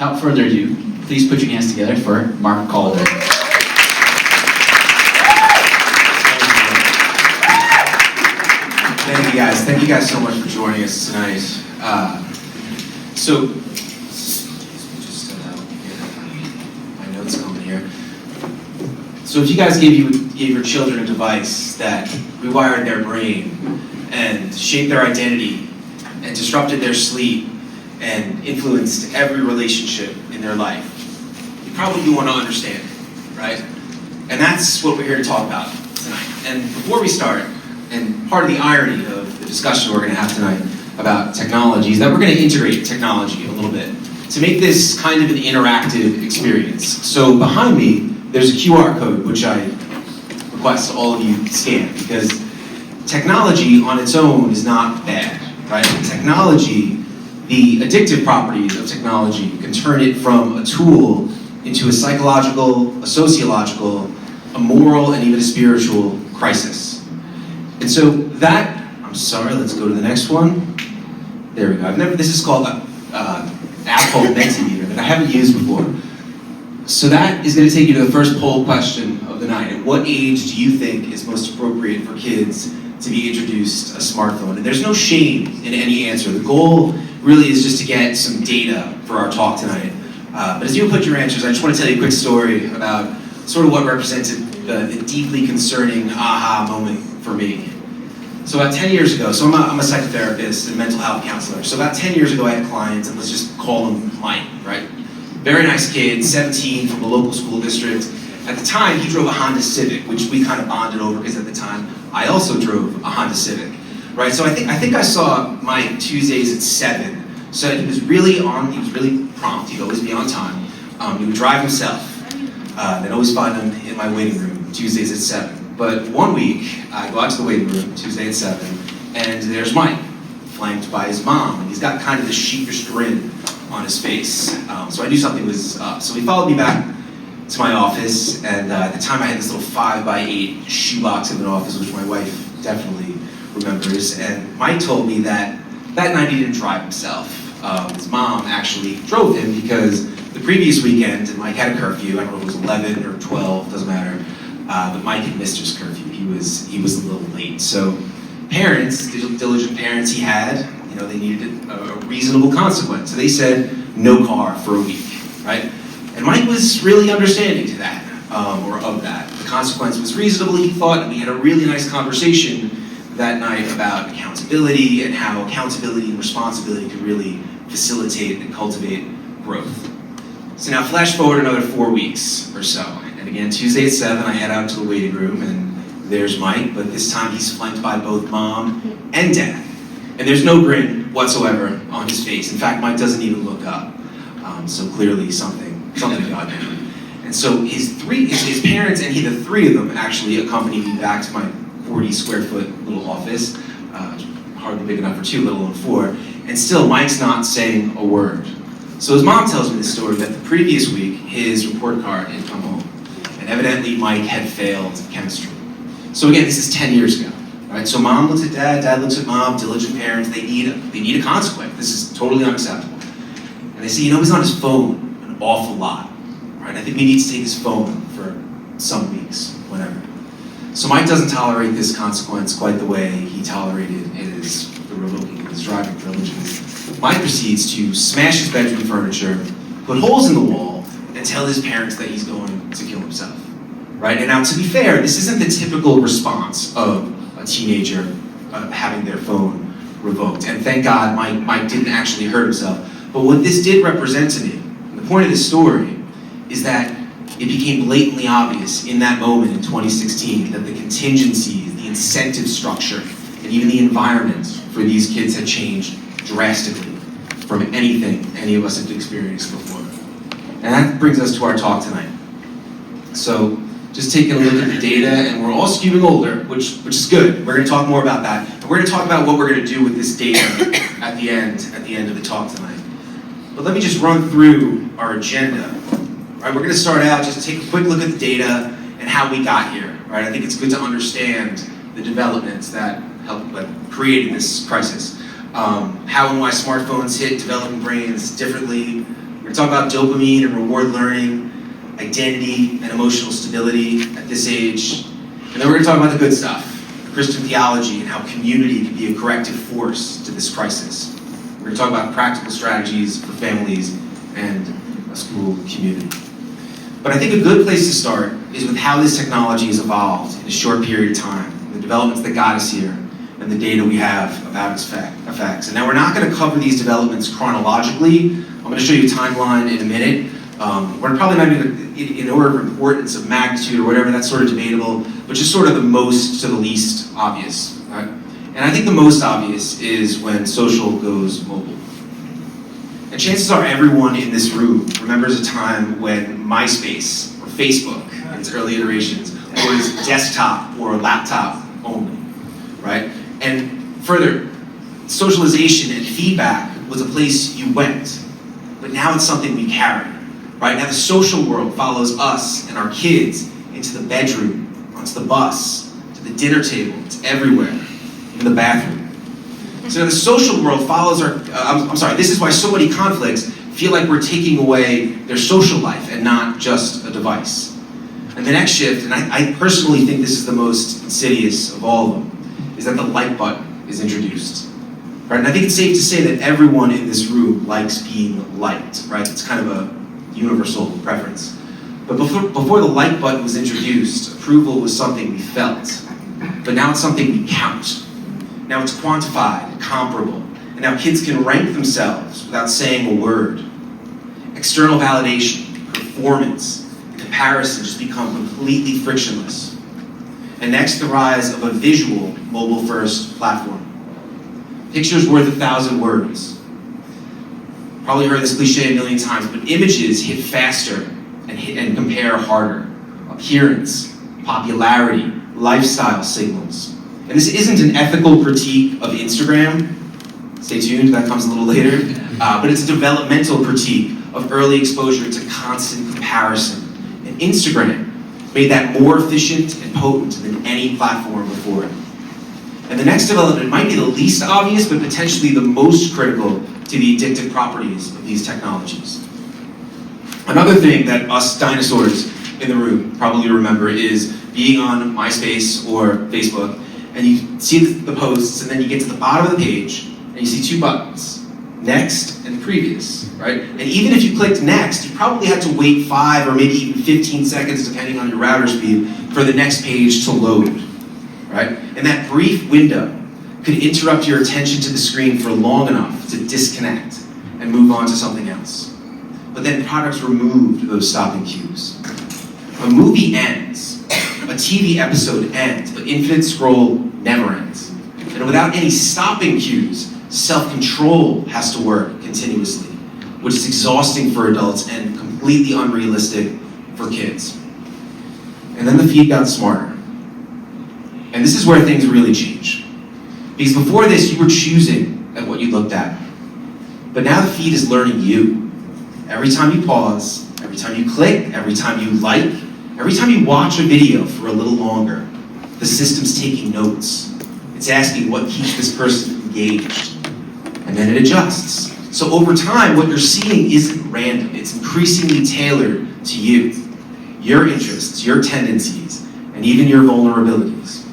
without further ado, please put your hands together for Mark Calder. Thank you guys. Thank you guys so much for joining us tonight. So, just my notes coming here. So, if you guys gave your children a device that rewired their brain and shaped their identity and disrupted their sleep and influenced every relationship in their life, you probably do want to understand it, right? And that's what we're here to talk about tonight. And before we start, and part of the irony of the discussion we're going to have tonight about technology is that we're going to integrate technology a little bit to make this kind of an interactive experience. So behind me, there's a QR code which I request all of you scan, because technology on its own is not bad, right? Technology, the addictive properties of technology can turn it from a tool into a psychological, a sociological, a moral, and even a spiritual crisis. And so that, I'm sorry, let's go to the next one. There we go. This is called an app called Mentimeter that I haven't used before. So that is going to take you to the first poll question of the night. At what age do you think is most appropriate for kids to be introduced a smartphone? And there's no shame in any answer. The goal really is just to get some data for our talk tonight. But as you put your answers, I just want to tell you a quick story about sort of what represented the deeply concerning aha moment for me. So about 10 years ago, so I'm a psychotherapist and mental health counselor. So about 10 years ago, I had a client, and let's just call him Mike, right? Very nice kid, 17, from a local school district. At the time, he drove a Honda Civic, which we kind of bonded over because at the time, I also drove a Honda Civic, right? So I think I saw Mike Tuesdays at 7. So he was really prompt. He'd always be on time. He would drive himself. They'd always find him in my waiting room, Tuesdays at 7. But one week, I go out to the waiting room, Tuesday at 7, and there's Mike, flanked by his mom, and he's got kind of this sheepish grin on his face. So I knew something was up. So he followed me back to my office, and at the time I had this little 5x8 shoebox of an office, which my wife definitely remembers, and Mike told me that night he didn't drive himself. His mom actually drove him because the previous weekend, and Mike had a curfew, I don't know if it was 11 or 12, doesn't matter. But Mike had missed his curfew. He was a little late. So parents, diligent parents he had, they needed a reasonable consequence. So they said, no car for a week, right? And Mike was really understanding to that, or of that. The consequence was reasonable, he thought, and we had a really nice conversation that night about accountability and how accountability and responsibility can really facilitate and cultivate growth. So now flash forward another 4 weeks or so. And again, Tuesday at 7, I head out to the waiting room, and there's Mike, but this time he's flanked by both mom and dad. And there's no grin whatsoever on his face. In fact, Mike doesn't even look up. So clearly something got him. And so his parents and the three of them actually accompanied me back to my 40 square foot little office, hardly big enough for 2, let alone 4. And still, Mike's not saying a word. So his mom tells me the story that the previous week, his report card had come home. And evidently, Mike had failed chemistry. So again, this is 10 years ago, right? So mom looks at dad looks at mom, diligent parents, they need a consequence. This is totally unacceptable. And they say, he's on his phone an awful lot, right? I think we need to take his phone for some weeks, whatever. So Mike doesn't tolerate this consequence quite the way he tolerated the revoking of his driving privileges. Mike proceeds to smash his bedroom furniture, put holes in the wall, and tell his parents that he's going to kill himself, right? And now, to be fair, this isn't the typical response of a teenager having their phone revoked. And thank God Mike didn't actually hurt himself. But what this did represent to me, and the point of this story, is that it became blatantly obvious in that moment in 2016 that the contingencies, the incentive structure, and even the environment for these kids had changed drastically from anything any of us had experienced before. And that brings us to our talk tonight. So just taking a look at the data, and we're all skewing older, which is good. We're going to talk more about that. And we're going to talk about what we're going to do with this data at the end of the talk tonight. But let me just run through our agenda. Right, we're going to start out, just take a quick look at the data and how we got here. Right, I think it's good to understand the developments that created this crisis. How and why smartphones hit developing brains differently, We're going to talk about dopamine and reward learning, identity and emotional stability at this age. And then we're going to talk about the good stuff, Christian theology and how community can be a corrective force to this crisis. We're going to talk about practical strategies for families and a school community. But I think a good place to start is with how this technology has evolved in a short period of time, the developments that got us here, and the data we have about its effects. And now we're not going to cover these developments chronologically. I'm going to show you a timeline in a minute. We're probably not even in order of importance of magnitude or whatever, that's sort of debatable, but just sort of the most to the least obvious. Right? And I think the most obvious is when social goes mobile. And chances are everyone in this room remembers a time when MySpace or Facebook in its early iterations was desktop or laptop only, right? And further, socialization and feedback was a place you went, but now it's something we carry, right? Now the social world follows us and our kids into the bedroom, onto the bus, to the dinner table, it's everywhere, in the bathroom. So the social world follows this is why so many conflicts feel like we're taking away their social life and not just a device. And the next shift, and I personally think this is the most insidious of all of them, is that the like button is introduced. Right? And I think it's safe to say that everyone in this room likes being liked, right? It's kind of a universal preference. But before the like button was introduced, approval was something we felt. But now it's something we count. Now it's quantified, comparable. And now kids can rank themselves without saying a word. External validation, performance, and comparison just become completely frictionless. And next, the rise of a visual, mobile-first platform. Pictures worth 1,000 words. Probably heard this cliche a million times, but images hit faster and compare harder. Appearance, popularity, lifestyle signals. And this isn't an ethical critique of Instagram. Stay tuned, that comes a little later. But it's a developmental critique of early exposure to constant comparison. And Instagram made that more efficient and potent than any platform before it. And the next development might be the least obvious, but potentially the most critical to the addictive properties of these technologies. Another thing that us dinosaurs in the room probably remember is being on MySpace or Facebook, and you see the posts, and then you get to the bottom of the page, and you see two buttons, next and previous, right? And even if you clicked next, you probably had to wait 5 or maybe even 15 seconds, depending on your router speed, for the next page to load, right? And that brief window could interrupt your attention to the screen for long enough to disconnect and move on to something else. But then products removed those stopping cues. A movie ends, a TV episode ends, but infinite scroll never ends. And without any stopping cues, self-control has to work continuously, which is exhausting for adults and completely unrealistic for kids. And then the feed got smarter. And this is where things really change. Because before this, you were choosing at what you looked at. But now the feed is learning you. Every time you pause, every time you click, every time you like, every time you watch a video for a little longer, the system's taking notes. It's asking what keeps this person engaged. And then it adjusts. So over time, what you're seeing isn't random. It's increasingly tailored to you, your interests, your tendencies, and even your vulnerabilities.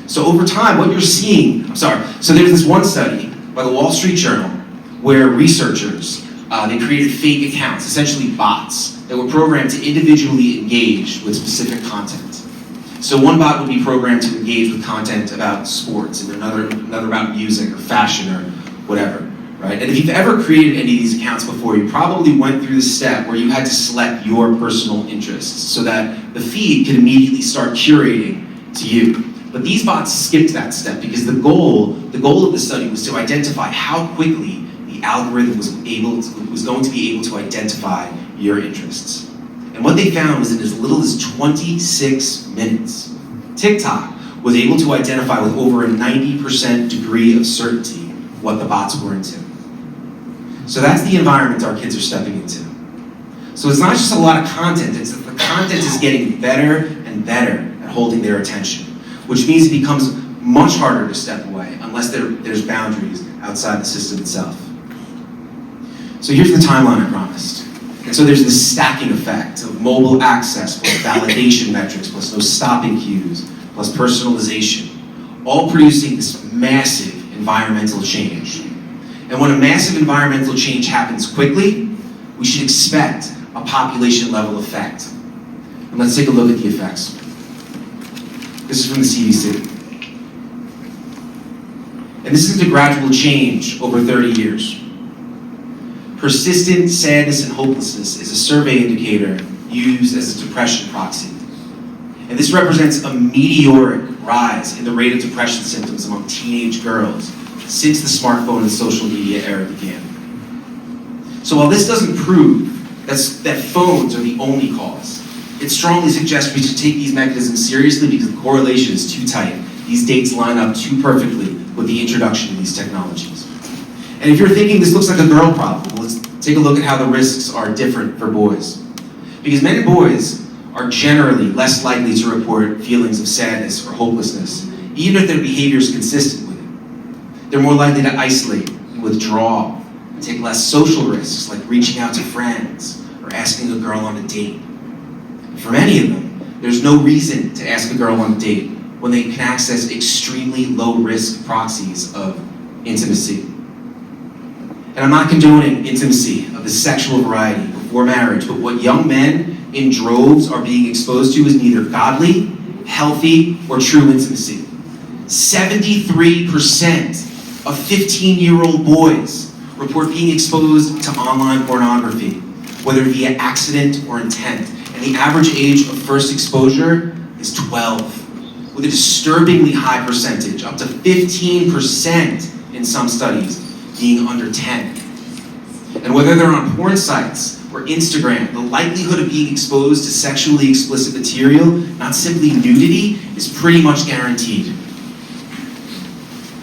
So over time, what you're seeing, so there's this one study by the Wall Street Journal where researchers, they created fake accounts, essentially bots, that were programmed to individually engage with specific content. So one bot would be programmed to engage with content about sports, and another about music or fashion or whatever, right? And if you've ever created any of these accounts before, you probably went through the step where you had to select your personal interests so that the feed could immediately start curating to you. But these bots skipped that step because the goal of the study was to identify how quickly the algorithm was going to be able to identify your interests. And what they found was in as little as 26 minutes, TikTok was able to identify with over a 90% degree of certainty what the bots were into. So that's the environment our kids are stepping into. So it's not just a lot of content, it's that the content is getting better and better at holding their attention, which means it becomes much harder to step away unless there's boundaries outside the system itself. So here's the timeline I promised. And so there's this stacking effect of mobile access plus validation metrics plus no stopping cues plus personalization, all producing this massive environmental change. And when a massive environmental change happens quickly, we should expect a population level effect. And let's take a look at the effects. This is from the CDC. And this is the gradual change over 30 years. Persistent sadness and hopelessness is a survey indicator used as a depression proxy. And this represents a meteoric rise in the rate of depression symptoms among teenage girls since the smartphone and social media era began. So while this doesn't prove that phones are the only cause, it strongly suggests we should take these mechanisms seriously because the correlation is too tight. These dates line up too perfectly with the introduction of these technologies. And if you're thinking this looks like a girl problem, well, let's take a look at how the risks are different for boys. Because men and boys are generally less likely to report feelings of sadness or hopelessness, even if their behavior is consistent with it. They're more likely to isolate and withdraw and take less social risks, like reaching out to friends or asking a girl on a date. For many of them, there's no reason to ask a girl on a date when they can access extremely low-risk proxies of intimacy. And I'm not condoning intimacy of the sexual variety before marriage, but what young men in droves are being exposed to is neither godly, healthy, or true intimacy. 73% of 15-year-old boys report being exposed to online pornography, whether via accident or intent. And the average age of first exposure is 12, with a disturbingly high percentage, up to 15% in some studies, being under 10. And whether they're on porn sites or Instagram, the likelihood of being exposed to sexually explicit material, not simply nudity, is pretty much guaranteed.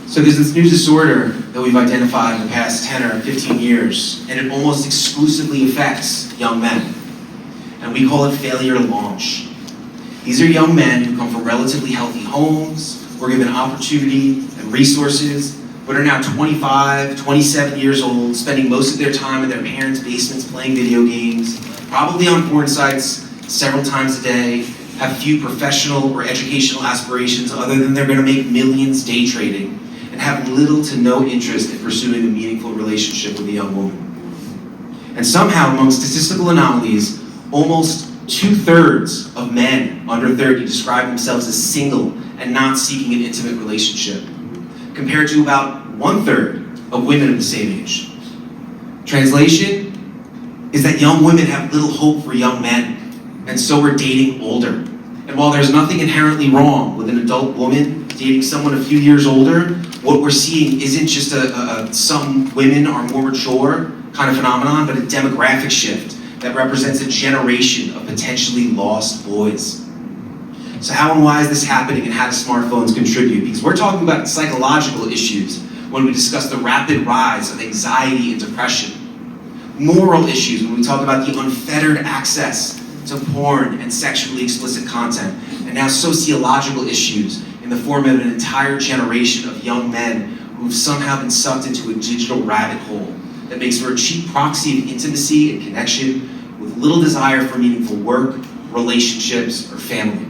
So there's this new disorder that we've identified in the past 10 or 15 years, and it almost exclusively affects young men. And we call it failure to launch. These are young men who come from relatively healthy homes, were given opportunity and resources, but are now 25, 27 years old, spending most of their time in their parents' basements playing video games, probably on porn sites several times a day, have few professional or educational aspirations other than they're going to make millions day trading, and have little to no interest in pursuing a meaningful relationship with a young woman. And somehow, among statistical anomalies, almost 2/3 of men under 30 describe themselves as single and not seeking an intimate relationship, compared to about 1/3 of women of the same age. Translation is that young women have little hope for young men, and so are dating older. And while there's nothing inherently wrong with an adult woman dating someone a few years older, what we're seeing isn't just some women are more mature kind of phenomenon, but a demographic shift that represents a generation of potentially lost boys. So how and why is this happening, and how do smartphones contribute? Because we're talking about psychological issues when we discuss the rapid rise of anxiety and depression. Moral issues when we talk about the unfettered access to porn and sexually explicit content. And now sociological issues in the form of an entire generation of young men who've somehow been sucked into a digital rabbit hole that makes for a cheap proxy of intimacy and connection with little desire for meaningful work, relationships, or family.